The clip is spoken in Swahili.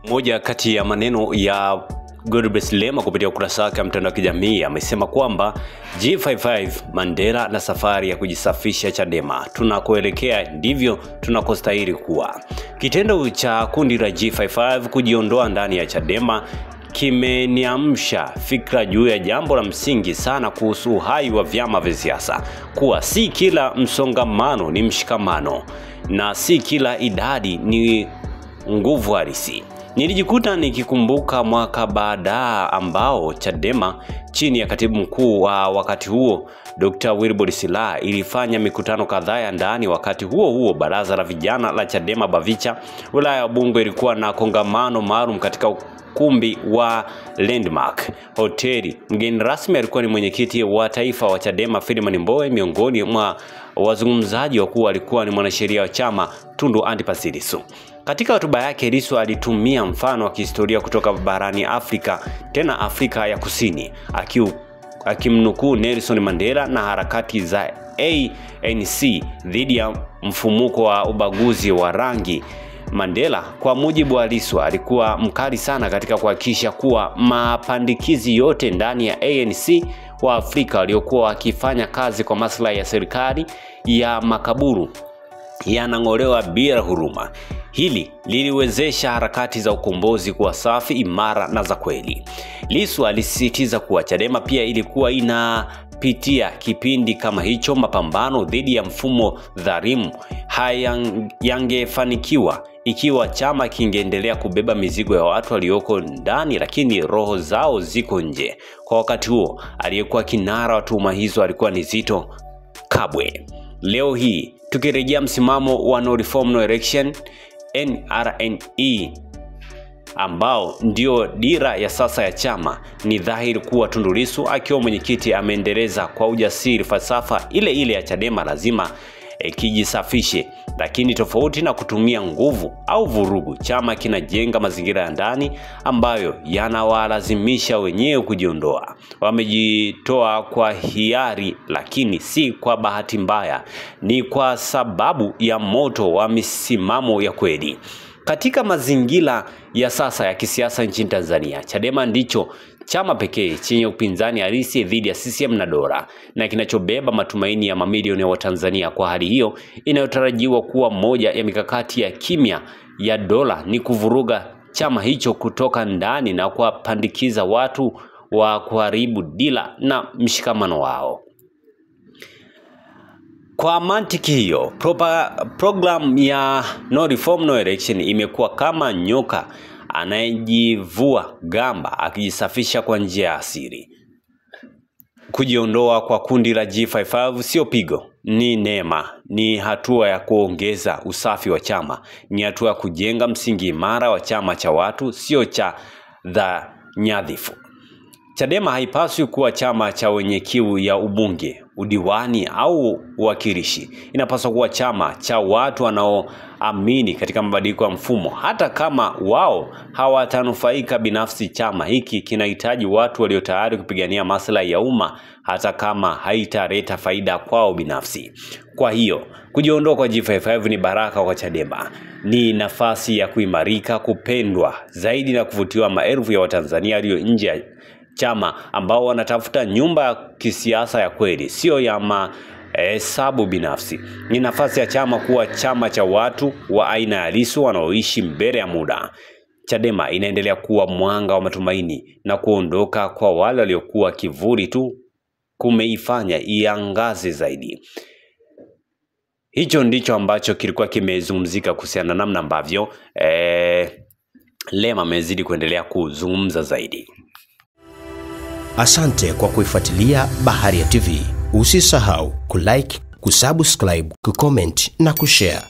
Moja kati ya maneno ya Godbless Lema kupitia ukurasa wake wa mtandao wa kijamii amesema kwamba G55 Mandela na safari ya kujisafisha Chadema, tunakoelekea ndivyo tunakostahili kuwa. Kitendo cha kundi la G55 kujiondoa ndani ya Chadema kimeniamsha fikra juu ya jambo la msingi sana kuhusu uhai wa vyama vya siasa, kuwa si kila msongamano ni mshikamano na si kila idadi ni nguvu halisi. Nilijikuta nikikumbuka mwaka baada ambao Chadema chini ya katibu mkuu wa wakati huo Dr. Wilbrod Slaa ilifanya mikutano kadhaa ya ndani. Wakati huo baraza la vijana la Chadema Bavicha wilaya ya Ubungo ilikuwa na kongamano maalum katika ukumbi wa Landmark hoteli. Mgeni rasmi alikuwa ni mwenyekiti wa taifa wa Chadema Freeman Mbowe. Miongoni mwa wazungumzaji wakuu alikuwa ni mwanasheria wa chama Tundu Antipas Lissu. Katika hotuba yake, Lissu alitumia mfano wa kihistoria kutoka barani Afrika, tena Afrika ya Kusini, akimnukuu Nelson Mandela na harakati za ANC dhidi ya mfumuko wa ubaguzi wa rangi. Mandela, kwa mujibu wa Lissu, alikuwa mkali sana katika kuhakikisha kuwa mapandikizi yote ndani ya ANC wa Afrika waliokuwa wakifanya kazi kwa maslahi ya serikali ya makaburu yanang'olewa bila huruma. Hili liliwezesha harakati za ukombozi kuwa safi, imara na za kweli. Lissu alisisitiza kuwa Chadema pia ilikuwa inapitia kipindi kama hicho. Mapambano dhidi ya mfumo dhalimu yangefanikiwa ikiwa chama kingeendelea kubeba mizigo ya watu walioko ndani lakini roho zao ziko nje. Kwa wakati huo, aliyekuwa kinara wa tuhuma hizo alikuwa ni Zitto Kabwe. Leo hii tukirejea msimamo wa No Reform No Election NRNE ambao ndio dira ya sasa ya chama, ni dhahiri kuwa Tundu Lissu akiwa mwenyekiti ameendeleza kwa ujasiri falsafa ile ya Chadema lazima kijisafishe, lakini tofauti na kutumia nguvu au vurugu, chama kinajenga mazingira ya ndani ambayo yanawalazimisha wenyewe kujiondoa. Wamejitoa kwa hiari, lakini si kwa bahati mbaya, ni kwa sababu ya moto wa misimamo ya kweli. Katika mazingira ya sasa ya kisiasa nchini Tanzania, Chadema ndicho chama pekee chenye upinzani halisi dhidi ya CCM na dola, na kinachobeba matumaini ya mamilioni ya Watanzania. Kwa hali hiyo, inayotarajiwa kuwa moja ya mikakati ya kimya ya dola ni kuvuruga chama hicho kutoka ndani na kuwapandikiza watu wa kuharibu dira na mshikamano wao. Kwa mantiki hiyo, program ya No Reform No Election imekuwa kama nyoka anayejivua gamba akijisafisha kwa njia ya asili. Kujiondoa kwa kundi la G55 sio pigo, ni neema, ni hatua ya kuongeza usafi wa chama, ni hatua ya kujenga msingi imara wa chama cha watu, sio cha nyadhifu. Chadema haipaswi kuwa chama cha wenye kiu ya ubunge, udiwani au uwakilishi. Inapaswa kuwa chama cha watu wanaoamini katika mabadiliko ya mfumo, hata kama wao hawatanufaika binafsi. Chama hiki kinahitaji watu walio tayari kupigania maslahi ya umma, hata kama haitaleta faida kwao binafsi. Kwa hiyo, kujiondoa kwa G55 ni baraka kwa Chadema, ni nafasi ya kuimarika, kupendwa zaidi na kuvutiwa maelfu ya Watanzania walio nje ya chama ambao wanatafuta nyumba ya kisiasa ya kweli, sio ya mahesabu binafsi. Ni nafasi ya chama kuwa chama cha watu wa aina ya Lissu wanaoishi mbele ya muda. Chadema inaendelea kuwa mwanga wa matumaini, na kuondoka kwa wale waliokuwa kivuli tu kumeifanya iangaze zaidi. Hicho ndicho ambacho kilikuwa kimezungumzika kuhusiana na namna ambavyo Lema amezidi kuendelea kuzungumza zaidi. Asante kwa kuifuatilia Baharia TV. Usisahau kulike, kusubscribe, kucomment na kushare.